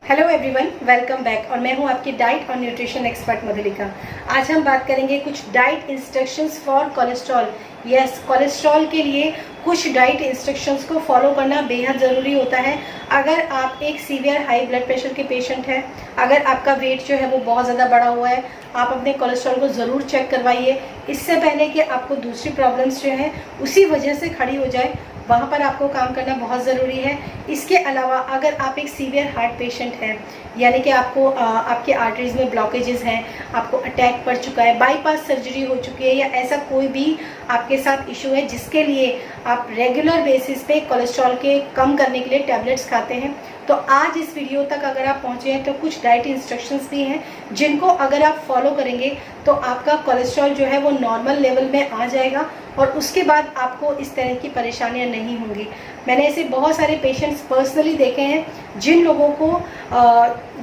Hello everyone, welcome back. और मैं हूं आपकी डाइट और न्यूट्रिशन एक्सपर्ट मधुलिका। आज हम बात करेंगे कुछ diet instructions for cholesterol. Yes, cholesterol के लिए कुछ डाइट इंस्ट्रक्शंस को फॉलो करना बेहद ज़रूरी होता है। अगर आप एक सीवियर हाई ब्लड प्रेशर के पेशेंट हैं, अगर आपका वेट जो है वो बहुत ज़्यादा बढ़ा हुआ है, आप अपने कोलेस्ट्रॉल को ज़रूर चेक करवाइए। इससे पहले कि आपको दूसरी प्रॉब्लम्स जो हैं उसी वजह से खड़ी हो जाए, वहाँ पर आपको काम करना बहुत ज़रूरी है। इसके अलावा अगर आप एक सीवियर हार्ट पेशेंट हैं, यानी कि आपको आपके आर्टरीज में ब्लॉकेजेस हैं, आपको अटैक पड़ चुका है, बाईपास सर्जरी हो चुकी है, या ऐसा कोई भी आपके साथ इशू है जिसके लिए आप रेगुलर बेसिस पे कोलेस्ट्रॉल के कम करने के लिए टैबलेट्स खाते हैं, तो आज इस वीडियो तक अगर आप पहुंचे हैं तो कुछ डाइट इंस्ट्रक्शंस भी हैं जिनको अगर आप फॉलो करेंगे तो आपका कोलेस्ट्रॉल जो है वो नॉर्मल लेवल में आ जाएगा और उसके बाद आपको इस तरह की परेशानियां नहीं होंगी। मैंने ऐसे बहुत सारे पेशेंट्स पर्सनली देखे हैं जिन लोगों को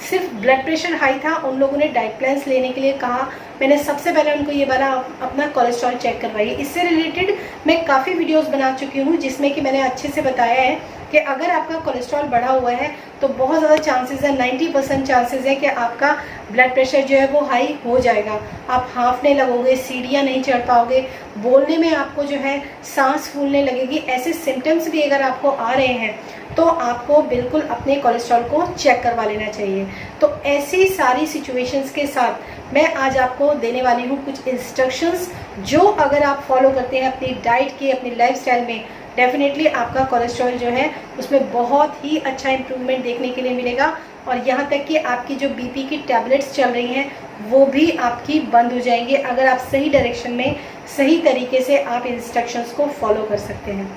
सिर्फ ब्लड प्रेशर हाई था, उन लोगों ने डाइट प्लान्स लेने के लिए कहा। मैंने सबसे पहले उनको ये बोला अपना कोलेस्ट्रॉल चेक करवाइए। इससे रिलेटेड मैं काफ़ी वीडियोस बना चुकी हूँ जिसमें कि मैंने अच्छे से बताया है कि अगर आपका कोलेस्ट्रॉल बढ़ा हुआ है तो बहुत ज़्यादा चांसेस है, 90% चांसेस है कि आपका ब्लड प्रेशर जो है वो हाई हो जाएगा। आप हाँफने लगोगे, सीढ़ियाँ नहीं चढ़ पाओगे, बोलने में आपको जो है सांस फूलने लगेगी। ऐसे सिम्टम्स भी अगर आपको आ रहे हैं तो आपको बिल्कुल अपने कोलेस्ट्रॉल को चेक करवा लेना चाहिए। तो ऐसी सारी सिचुएशंस के साथ मैं आज आपको देने वाली हूँ कुछ इंस्ट्रक्शंस जो अगर आप फॉलो करते हैं अपनी डाइट के, अपनी लाइफस्टाइल में, डेफिनेटली आपका कोलेस्ट्रॉल जो है उसमें बहुत ही अच्छा इंप्रूवमेंट देखने के लिए मिलेगा। और यहाँ तक कि आपकी जो बीपी की टैबलेट्स चल रही हैं वो भी आपकी बंद हो जाएंगी अगर आप सही डायरेक्शन में, सही तरीके से आप इंस्ट्रक्शंस को फॉलो कर सकते हैं।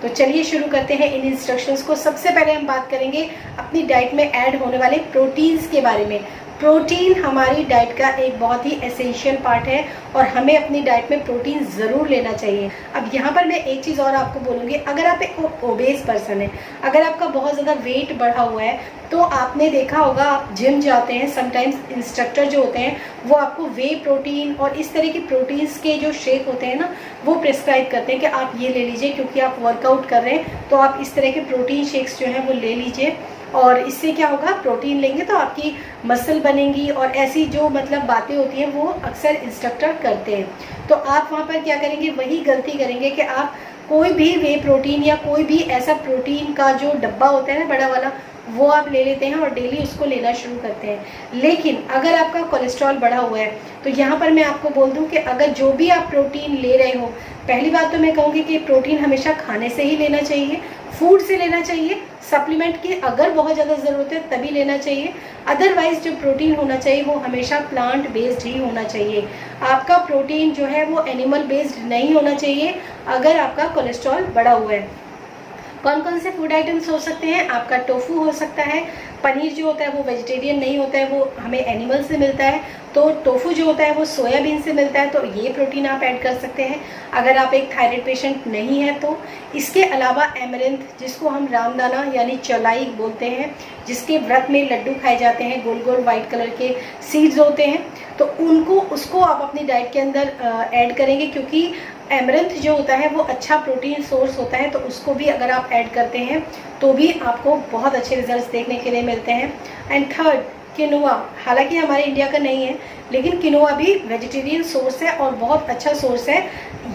तो चलिए शुरू करते हैं इन इंस्ट्रक्शंस को। सबसे पहले हम बात करेंगे अपनी डाइट में ऐड होने वाले प्रोटीन्स के बारे में। प्रोटीन हमारी डाइट का एक बहुत ही एसेंशियल पार्ट है और हमें अपनी डाइट में प्रोटीन ज़रूर लेना चाहिए। अब यहाँ पर मैं एक चीज़ और आपको बोलूँगी, अगर आप एक ओबेस पर्सन है, अगर आपका बहुत ज़्यादा वेट बढ़ा हुआ है, तो आपने देखा होगा आप जिम जाते हैं, समटाइम्स इंस्ट्रक्टर जो होते हैं वो आपको वे प्रोटीन और इस तरह की प्रोटीन्स के जो शेक होते हैं ना, वो प्रिस्क्राइब करते हैं कि आप ये ले लीजिए क्योंकि आप वर्कआउट कर रहे हैं, तो आप इस तरह के प्रोटीन शेक्स जो हैं वो ले लीजिए। और इससे क्या होगा, प्रोटीन लेंगे तो आपकी मसल बनेंगी और ऐसी जो मतलब बातें होती हैं वो अक्सर इंस्ट्रक्टर करते हैं। तो आप वहाँ पर क्या करेंगे, वही गलती करेंगे कि आप कोई भी वे प्रोटीन या कोई भी ऐसा प्रोटीन का जो डब्बा होता है ना बड़ा वाला, वो आप ले लेते हैं और डेली उसको लेना शुरू करते हैं। लेकिन अगर आपका कोलेस्ट्रॉल बढ़ा हुआ है तो यहाँ पर मैं आपको बोल दूँ कि अगर जो भी आप प्रोटीन ले रहे हो, पहली बात तो मैं कहूँगी कि प्रोटीन हमेशा खाने से ही लेना चाहिए, फूड से लेना चाहिए। सप्लीमेंट की अगर बहुत ज़्यादा ज़रूरत है तभी लेना चाहिए, अदरवाइज जो प्रोटीन होना चाहिए वो हमेशा प्लांट बेस्ड ही होना चाहिए। आपका प्रोटीन जो है वो एनिमल बेस्ड नहीं होना चाहिए अगर आपका कोलेस्ट्रॉल बढ़ा हुआ है। कौन कौन से फूड आइटम्स हो सकते हैं, आपका टोफू हो सकता है। पनीर जो होता है वो वेजिटेरियन नहीं होता है, वो हमें एनिमल से मिलता है, तो टोफू जो होता है वो सोयाबीन से मिलता है, तो ये प्रोटीन आप ऐड कर सकते हैं अगर आप एक थायराइड पेशेंट नहीं है तो। इसके अलावा एमरंथ, जिसको हम रामदाना यानी चौलाई बोलते हैं, जिसके व्रत में लड्डू खाए जाते हैं, गोल गोल वाइट कलर के सीड्स होते हैं, तो उसको आप अपनी डाइट के अंदर ऐड करेंगे क्योंकि एमरंथ जो होता है वो अच्छा प्रोटीन सोर्स होता है, तो उसको भी अगर आप ऐड करते हैं तो भी आपको बहुत अच्छे रिजल्ट्स देखने के लिए मिलते हैं। एंड थर्ड, किनोआ, हालांकि हमारे इंडिया का नहीं है लेकिन किनोआ भी वेजिटेरियन सोर्स है और बहुत अच्छा सोर्स है,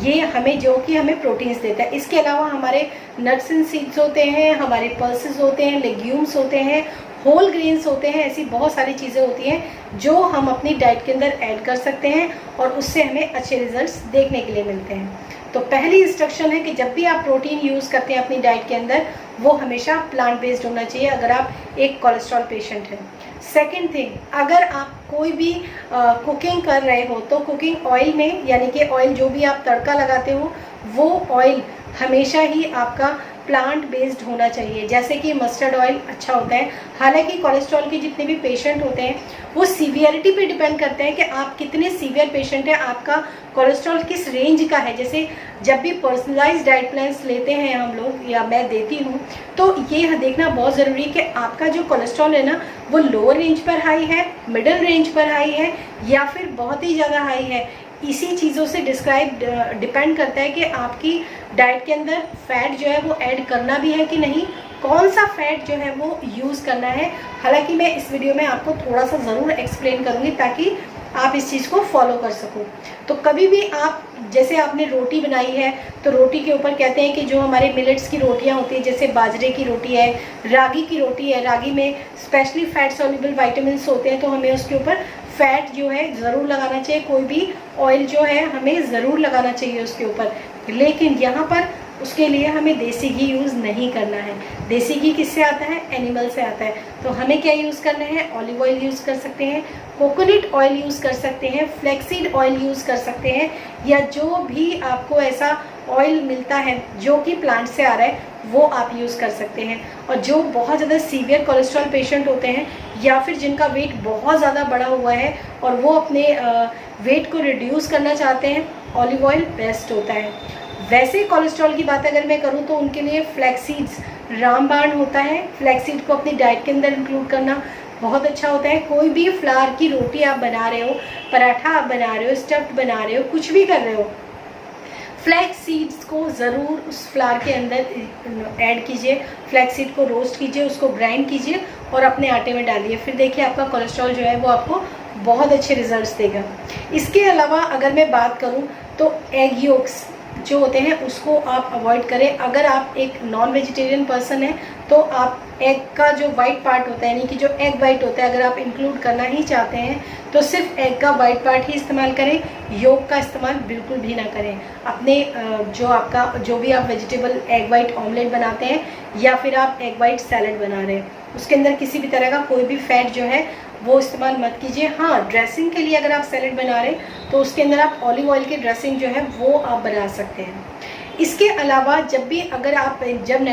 ये हमें जो कि हमें प्रोटीन्स देता है। इसके अलावा हमारे नट्स एंड सीड्स होते हैं, हमारे पल्सेस होते हैं, लेग्यूम्स होते हैं, होल ग्रेन्स होते हैं, ऐसी बहुत सारी चीज़ें होती हैं जो हम अपनी डाइट के अंदर ऐड कर सकते हैं और उससे हमें अच्छे रिजल्ट्स देखने के लिए मिलते हैं। तो पहली इंस्ट्रक्शन है कि जब भी आप प्रोटीन यूज़ करते हैं अपनी डाइट के अंदर, वो हमेशा प्लांट बेस्ड होना चाहिए अगर आप एक कोलेस्ट्रॉल पेशेंट हैं। सेकेंड थिंग, अगर आप कोई भी कुकिंग कर रहे हो तो कुकिंग ऑयल में, यानी कि ऑयल जो भी आप तड़का लगाते हो, वो ऑयल हमेशा ही आपका प्लांट बेस्ड होना चाहिए। जैसे कि मस्टर्ड ऑयल अच्छा होता है। हालांकि कोलेस्ट्रॉल के जितने भी पेशेंट होते हैं वो सीवियरिटी पे डिपेंड करते हैं कि आप कितने सीवियर पेशेंट हैं, आपका कोलेस्ट्रॉल किस रेंज का है। जैसे जब भी पर्सनलाइज्ड डाइट प्लान्स लेते हैं हम लोग, या मैं देती हूँ, तो ये देखना बहुत ज़रूरी है कि आपका जो कोलेस्ट्रॉल है ना वो लोअर रेंज पर हाई है, मिडिल रेंज पर हाई है, या फिर बहुत ही ज़्यादा हाई है। इसी चीज़ों से डिपेंड करता है कि आपकी डाइट के अंदर फैट जो है वो ऐड करना भी है कि नहीं, कौन सा फैट जो है वो यूज़ करना है। हालांकि मैं इस वीडियो में आपको थोड़ा सा ज़रूर एक्सप्लेन करूँगी ताकि आप इस चीज़ को फॉलो कर सको। तो कभी भी आप, जैसे आपने रोटी बनाई है तो रोटी के ऊपर कहते हैं कि जो हमारे मिलेट्स की रोटियां होती हैं, जैसे बाजरे की रोटी है, रागी की रोटी है, रागी में स्पेशली फैट सॉल्युबल विटामिन्स होते हैं, तो हमें उसके ऊपर फैट जो है ज़रूर लगाना चाहिए। कोई भी ऑयल जो है हमें ज़रूर लगाना चाहिए उसके ऊपर। लेकिन यहाँ पर उसके लिए हमें देसी घी यूज़ नहीं करना है। देसी घी किससे आता है? एनिमल से आता है। तो हमें क्या यूज़ करना है? ऑलिव ऑयल यूज़ कर सकते हैं, कोकोनट ऑयल यूज़ कर सकते हैं, फ्लैक्सीड ऑयल यूज़ कर सकते हैं, या जो भी आपको ऐसा ऑयल मिलता है जो कि प्लांट से आ रहा है वो आप यूज़ कर सकते हैं। और जो बहुत ज़्यादा सीवियर कोलेस्ट्रॉल पेशेंट होते हैं या फिर जिनका वेट बहुत ज़्यादा बढ़ा हुआ है और वो अपने वेट को रिड्यूस करना चाहते हैं, ऑलिव ऑयल बेस्ट होता है। वैसे कोलेस्ट्रॉल की बात अगर मैं करूं तो उनके लिए फ्लैक्सीड्स रामबाण होता है। फ्लैक्सीड को अपनी डाइट के अंदर इंक्लूड करना बहुत अच्छा होता है। कोई भी फ्लावर की रोटी आप बना रहे हो, पराठा आप बना रहे हो, स्टफ्ड बना रहे हो, कुछ भी कर रहे हो, फ्लैक्स सीड्स को ज़रूर उस फ्लावर के अंदर ऐड कीजिए। फ्लैक्स सीड को रोस्ट कीजिए, उसको ग्राइंड कीजिए और अपने आटे में डालिए। फिर देखिए आपका कोलेस्ट्रॉल जो है वो आपको बहुत अच्छे रिजल्ट्स देगा। इसके अलावा अगर मैं बात करूं तो एग योक्स जो होते हैं उसको आप अवॉइड करें। अगर आप एक नॉन वेजिटेरियन पर्सन हैं तो आप एग का जो वाइट पार्ट होता है, यानी कि जो एग वाइट होता है, अगर आप इंक्लूड करना ही चाहते हैं तो सिर्फ एग का वाइट पार्ट ही इस्तेमाल करें, योक का इस्तेमाल बिल्कुल भी ना करें। अपने जो भी आप वेजिटेबल एग वाइट ऑमलेट बनाते हैं या फिर आप एग वाइट सैलड बना रहे हैं, उसके अंदर किसी भी तरह का कोई भी फैट जो है वो इस्तेमाल मत कीजिए। हाँ, ड्रेसिंग के लिए अगर आप सैलड बना रहे हैं तो उसके अंदर आप ऑलिव ऑयल की ड्रेसिंग जो है वो आप बना सकते हैं। इसके अलावा जब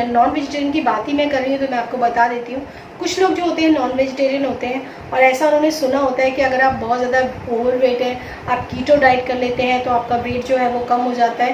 नॉन वेजिटेरियन की बात ही मैं कर रही हूँ तो मैं आपको बता देती हूँ, कुछ लोग जो होते हैं नॉन वेजिटेरियन होते हैं और ऐसा उन्होंने सुना होता है कि अगर आप बहुत ज़्यादा ओवरवेट है, आप कीटो डाइट कर लेते हैं तो आपका वेट जो है वो कम हो जाता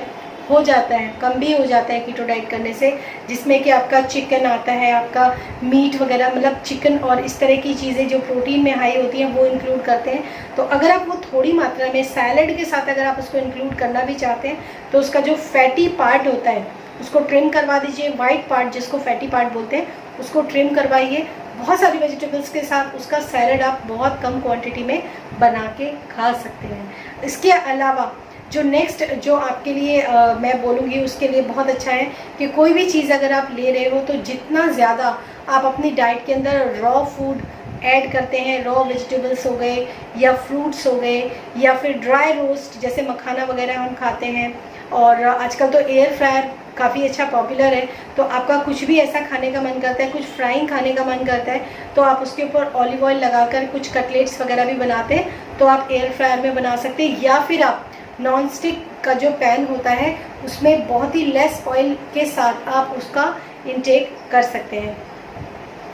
है, कम भी हो जाता है कीटो डाइट करने से, जिसमें कि आपका चिकन आता है, आपका मीट वगैरह, मतलब चिकन और इस तरह की चीज़ें जो प्रोटीन में हाई होती हैं वो इंक्लूड करते हैं। तो अगर आप वो थोड़ी मात्रा में सैलड के साथ अगर आप उसको इंक्लूड करना भी चाहते हैं तो उसका जो फैटी पार्ट होता है उसको ट्रिम करवा दीजिए। वाइट पार्ट जिसको फैटी पार्ट बोलते हैं उसको ट्रिम करवाइए। बहुत सारी वेजिटेबल्स के साथ उसका सैलड आप बहुत कम क्वांटिटी में बना के खा सकते हैं। इसके अलावा जो नेक्स्ट जो आपके लिए मैं बोलूँगी उसके लिए बहुत अच्छा है कि कोई भी चीज़ अगर आप ले रहे हो तो जितना ज़्यादा आप अपनी डाइट के अंदर रॉ फूड ऐड करते हैं, रॉ वेजिटेबल्स हो गए या फ्रूट्स हो गए या फिर ड्राई रोस्ट जैसे मखाना वगैरह हम खाते हैं, और आजकल तो एयर फ्रायर काफ़ी अच्छा पॉपुलर है, तो आपका कुछ भी ऐसा खाने का मन करता है, कुछ फ्राइंग खाने का मन करता है तो आप उसके ऊपर ऑलिव ऑयल लगाकर कुछ कटलेट्स वगैरह भी बनाते हैं तो आप एयर फ्रायर में बना सकते हैं, या फिर आप नॉन स्टिक का जो पैन होता है उसमें बहुत ही लेस ऑयल के साथ आप उसका इंटेक कर सकते हैं।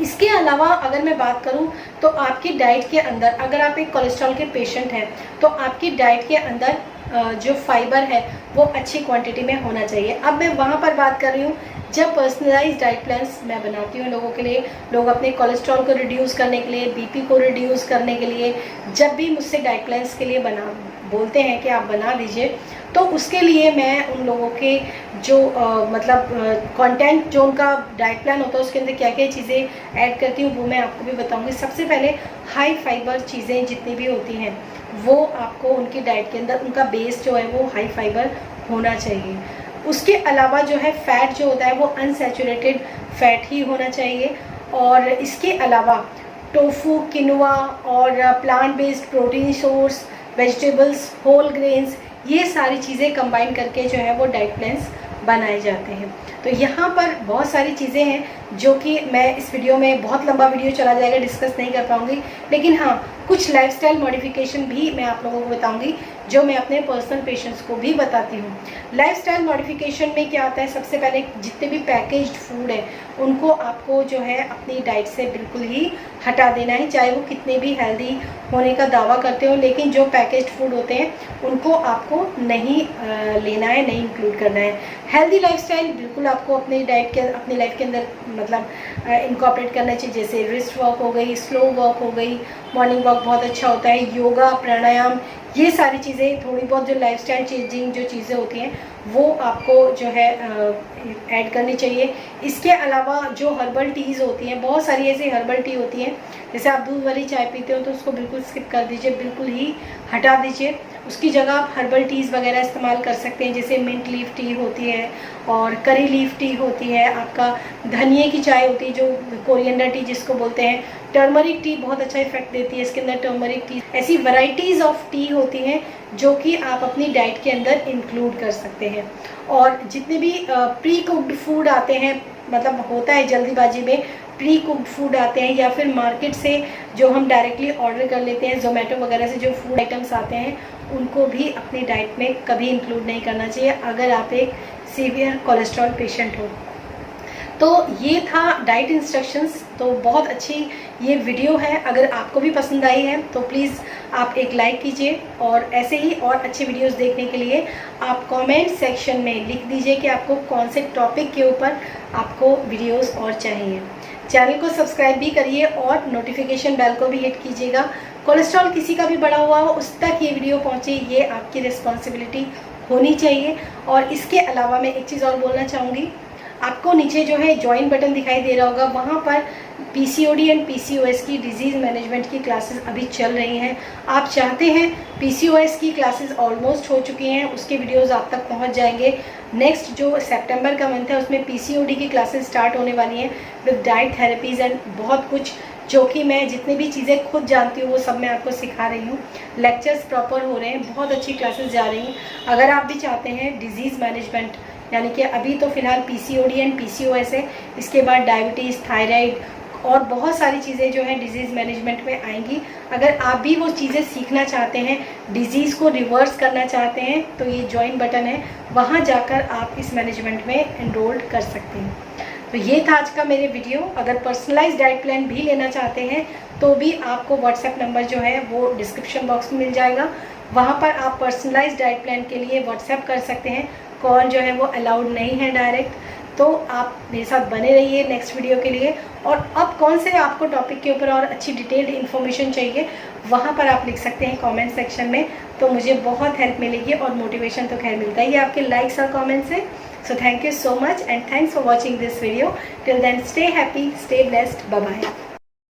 इसके अलावा अगर मैं बात करूं तो आपकी डाइट के अंदर, अगर आप एक कोलेस्ट्रॉल के पेशेंट हैं तो आपकी डाइट के अंदर जो फाइबर है वो अच्छी क्वांटिटी में होना चाहिए। अब मैं वहाँ पर बात कर रही हूँ जब पर्सनलाइज डाइट प्लान्स मैं बनाती हूँ लोगों के लिए, लोग अपने कोलेस्ट्रॉल को रिड्यूस करने के लिए, बीपी को रिड्यूस करने के लिए जब भी मुझसे डाइट प्लान्स के लिए बोलते हैं कि आप बना दीजिए, तो उसके लिए मैं उन लोगों के जो कंटेंट जो उनका डाइट प्लान होता है उसके अंदर क्या क्या चीज़ें ऐड करती हूँ वो मैं आपको भी बताऊँगी। सबसे पहले हाई फाइबर चीज़ें जितनी भी होती हैं वो आपको उनकी डाइट के अंदर, उनका बेस जो है वो हाई फाइबर होना चाहिए। उसके अलावा जो है फैट जो होता है वो अनसैचुरेटेड फैट ही होना चाहिए। और इसके अलावा टोफू, किनुआ और plant based protein source, vegetables, whole grains, ये सारी चीज़ें कंबाइन करके जो है वो डाइट प्लान्स बनाए जाते हैं। तो यहाँ पर बहुत सारी चीज़ें हैं जो कि मैं इस वीडियो में, बहुत लंबा वीडियो चला जाएगा, डिस्कस नहीं कर पाऊँगी, लेकिन हाँ कुछ लाइफस्टाइल मॉडिफिकेशन भी मैं आप लोगों को बताऊंगी जो मैं अपने पर्सनल पेशेंट्स को भी बताती हूँ। लाइफस्टाइल मॉडिफिकेशन में क्या आता है, सबसे पहले जितने भी पैकेज्ड फूड है उनको आपको जो है अपनी डाइट से बिल्कुल ही हटा देना है, चाहे वो कितने भी हेल्दी होने का दावा करते हो, लेकिन जो पैकेज्ड फूड होते हैं उनको आपको नहीं लेना है, नहीं इंक्लूड करना है। हेल्दी लाइफस्टाइल बिल्कुल आपको अपनी लाइफ के अंदर इनकॉर्पोरेट करना चाहिए, जैसे रिस्ट वॉक हो गई, स्लो वॉक हो गई, मॉर्निंग वॉक बहुत अच्छा होता है, योगा प्राणायाम ये सारी चीज़ें, थोड़ी बहुत जो लाइफस्टाइल चेंजिंग जो चीज़ें होती हैं वो आपको जो है ऐड करनी चाहिए। इसके अलावा जो हर्बल टीज़ होती हैं, बहुत सारी ऐसी हर्बल टी होती हैं, जैसे आप दूध वाली चाय पीते हो तो उसको बिल्कुल स्किप कर दीजिए, बिल्कुल ही हटा दीजिए। उसकी जगह आप हर्बल टीज़ वगैरह इस्तेमाल कर सकते हैं, जैसे मिंट लीफ टी होती है और करी लीफ टी होती है, आपका धनिए की चाय होती है जो कोरिएंडर टी जिसको बोलते हैं, टर्मरिक टी बहुत अच्छा इफेक्ट देती है इसके अंदर, टर्मरिक टी। ऐसी वैरायटीज़ ऑफ टी होती हैं जो कि आप अपनी डाइट के अंदर इंक्लूड कर सकते हैं। और जितने भी प्री कुक्ड फूड आते हैं, मतलब होता है जल्दीबाजी में प्री कुक्ड फूड आते हैं, या फिर मार्केट से जो हम डायरेक्टली ऑर्डर कर लेते हैं, जोमेटो वगैरह से जो फूड आइटम्स आते हैं, उनको भी अपनी डाइट में कभी इंक्लूड नहीं करना चाहिए अगर आप एक सीवियर कोलेस्ट्रॉल पेशेंट हो। तो ये था डाइट इंस्ट्रक्शंस। तो बहुत अच्छी ये वीडियो है, अगर आपको भी पसंद आई है तो प्लीज़ आप एक लाइक कीजिए, और ऐसे ही और अच्छे वीडियोस देखने के लिए आप कमेंट सेक्शन में लिख दीजिए कि आपको कौन से टॉपिक के ऊपर आपको वीडियोस और चाहिए। चैनल को सब्सक्राइब भी करिए और नोटिफिकेशन बेल को भी हिट कीजिएगा। कोलेस्ट्रॉल किसी का भी बढ़ा हुआ हो उस तक ये वीडियो पहुँचे, ये आपकी रिस्पॉन्सिबिलिटी होनी चाहिए। और इसके अलावा मैं एक चीज़ और बोलना चाहूँगी, आपको नीचे जो है ज्वाइन बटन दिखाई दे रहा होगा, वहाँ पर पीसीओडी एंड पीसीओएस की डिजीज़ मैनेजमेंट की क्लासेस अभी चल रही हैं। आप चाहते हैं, पीसीओएस की क्लासेस ऑलमोस्ट हो चुकी हैं, उसके वीडियोस आप तक पहुंच जाएंगे। नेक्स्ट जो सितंबर का मंथ है उसमें पीसीओडी की क्लासेस स्टार्ट होने वाली हैं विद डाइट थेरेपीज़ एंड बहुत कुछ, जो कि मैं जितनी भी चीज़ें खुद जानती हूँ वो सब मैं आपको सिखा रही हूँ। लेक्चर्स प्रॉपर हो रहे हैं, बहुत अच्छी क्लासेस जा रही हैं। अगर आप भी चाहते हैं डिजीज़ मैनेजमेंट, यानी कि अभी तो फिलहाल पीसीओडी एंड पीसीओएस है, इसके बाद डायबिटीज़, थायराइड और बहुत सारी चीज़ें जो हैं डिजीज़ मैनेजमेंट में आएंगी। अगर आप भी वो चीज़ें सीखना चाहते हैं, डिजीज़ को रिवर्स करना चाहते हैं, तो ये ज्वाइन बटन है, वहाँ जाकर आप इस मैनेजमेंट में एनरोल्ड कर सकते हैं। तो ये था आज का मेरे वीडियो। अगर पर्सनलाइज डाइट प्लान भी लेना चाहते हैं तो भी आपको व्हाट्सएप नंबर जो है वो डिस्क्रिप्शन बॉक्स में मिल जाएगा, वहाँ पर आप पर्सनलाइज डाइट प्लान के लिए व्हाट्सएप कर सकते हैं। कॉल जो है वो अलाउड नहीं है डायरेक्ट। तो आप मेरे साथ बने रहिए नेक्स्ट वीडियो के लिए। और अब कौन से आपको टॉपिक के ऊपर और अच्छी डिटेल्ड इन्फॉर्मेशन चाहिए, वहाँ पर आप लिख सकते हैं कमेंट सेक्शन में, तो मुझे बहुत हेल्प मिलेगी। और मोटिवेशन तो खैर मिलता ही है आपके लाइक्स और कमेंट से। So thank you so much and thanks for watching this video. Till then stay happy, stay blessed, bye bye.